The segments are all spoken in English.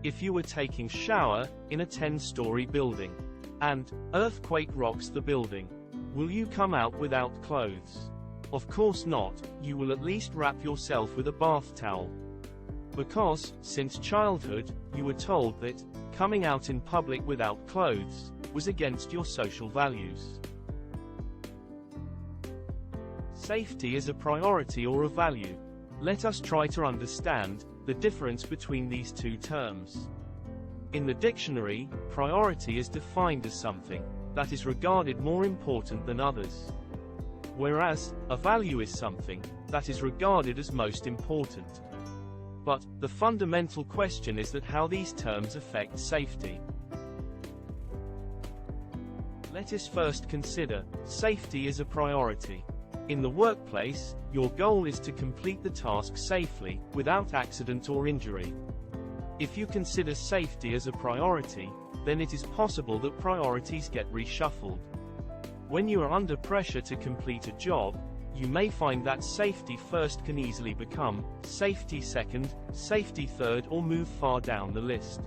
If you were taking shower in a 10-story building and earthquake rocks the building, will you come out without clothes? Of course not. You will at least wrap yourself with a bath towel. Because, since childhood, you were told that coming out in public without clothes was against your social values. Safety is a priority or a value. Let us try to understand the difference between these two terms. In the dictionary, priority is defined as something that is regarded more important than others, whereas a value is something that is regarded as most important. But the fundamental question is that how these terms affect safety. Let us first consider safety as a priority. In the workplace, your goal is to complete the task safely, without accident or injury. If you consider safety as a priority, then it is possible that priorities get reshuffled. When you are under pressure to complete a job, you may find that safety first can easily become safety second, safety third, or move far down the list.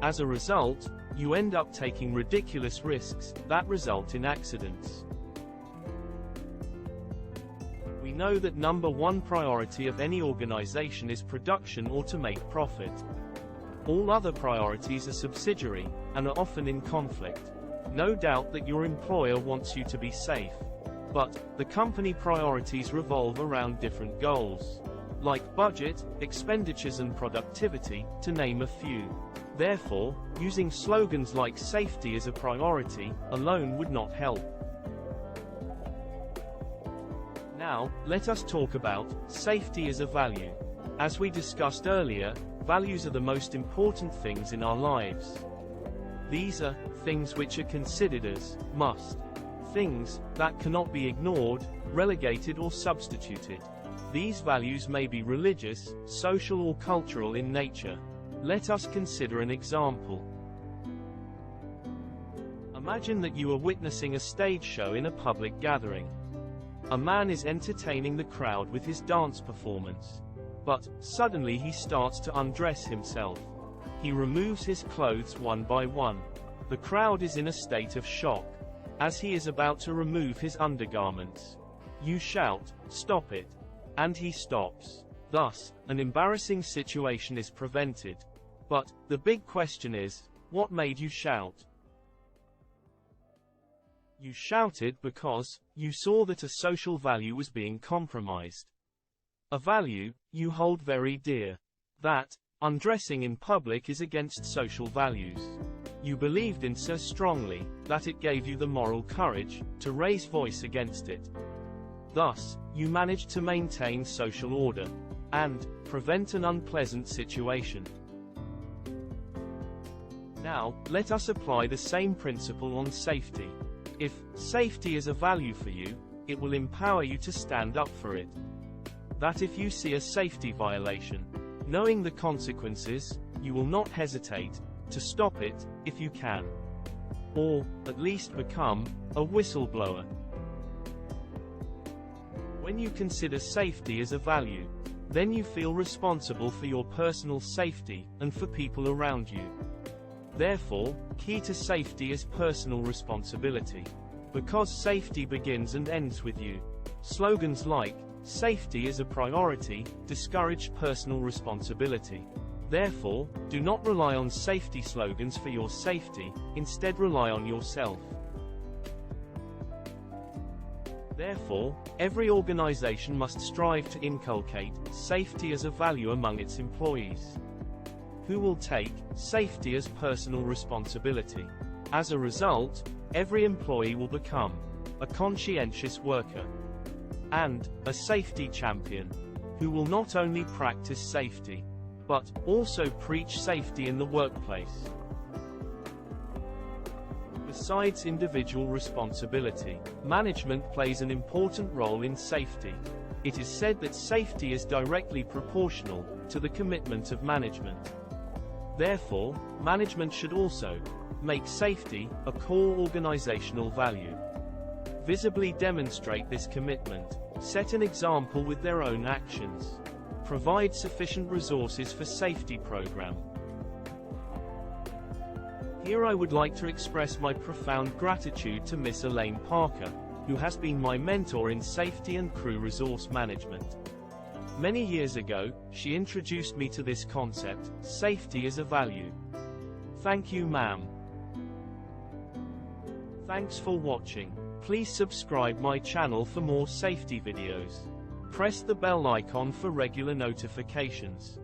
As a result, you end up taking ridiculous risks that result in accidents. We know that number one priority of any organization is production or to make profit. All other priorities are subsidiary and are often in conflict. No doubt that your employer wants you to be safe, but the company priorities revolve around different goals, like budget, expenditures and productivity, to name a few. Therefore, using slogans like "safety is a priority" alone would not help. Now, let us talk about safety as a value. As we discussed earlier, values are the most important things in our lives. These are things which are considered as must. Things that cannot be ignored, relegated or substituted. These values may be religious, social or cultural in nature. Let us consider an example. Imagine that you are witnessing a stage show in a public gathering. A man is entertaining the crowd with his dance performance. But suddenly he starts to undress himself. He removes his clothes one by one. The crowd is in a state of shock. As he is about to remove his undergarments, you shout, "Stop it!" And he stops. Thus, an embarrassing situation is prevented. But the big question is, what made you shout? You shouted because you saw that a social value was being compromised. A value you hold very dear. That undressing in public is against social values. You believed in so strongly that it gave you the moral courage to raise voice against it. Thus, you managed to maintain social order and prevent an unpleasant situation. Now, let us apply the same principle on safety. If safety is a value for you, it will empower you to stand up for it. That if you see a safety violation, knowing the consequences, you will not hesitate to stop it, if you can. Or, at least become a whistleblower. When you consider safety as a value, then you feel responsible for your personal safety, and for people around you. Therefore, key to safety is personal responsibility. Because safety begins and ends with you. Slogans like, "Safety is a priority," discourage personal responsibility. Therefore, do not rely on safety slogans for your safety, instead rely on yourself. Therefore, every organization must strive to inculcate safety as a value among its employees, who will take safety as personal responsibility. As a result, every employee will become a conscientious worker and a safety champion, who will not only practice safety, but also preach safety in the workplace. Besides individual responsibility, management plays an important role in safety. It is said that safety is directly proportional to the commitment of management. Therefore, management should also make safety a core organizational value. Visibly demonstrate this commitment, set an example with their own actions, provide sufficient resources for safety program, Here I would like to express my profound gratitude to Miss Elaine Parker, who has been my mentor in safety and crew resource management. Many years ago, she introduced me to this concept: safety is a value. Thank you, ma'am. Thanks for watching. Please subscribe my channel for more safety videos. Press the bell icon for regular notifications.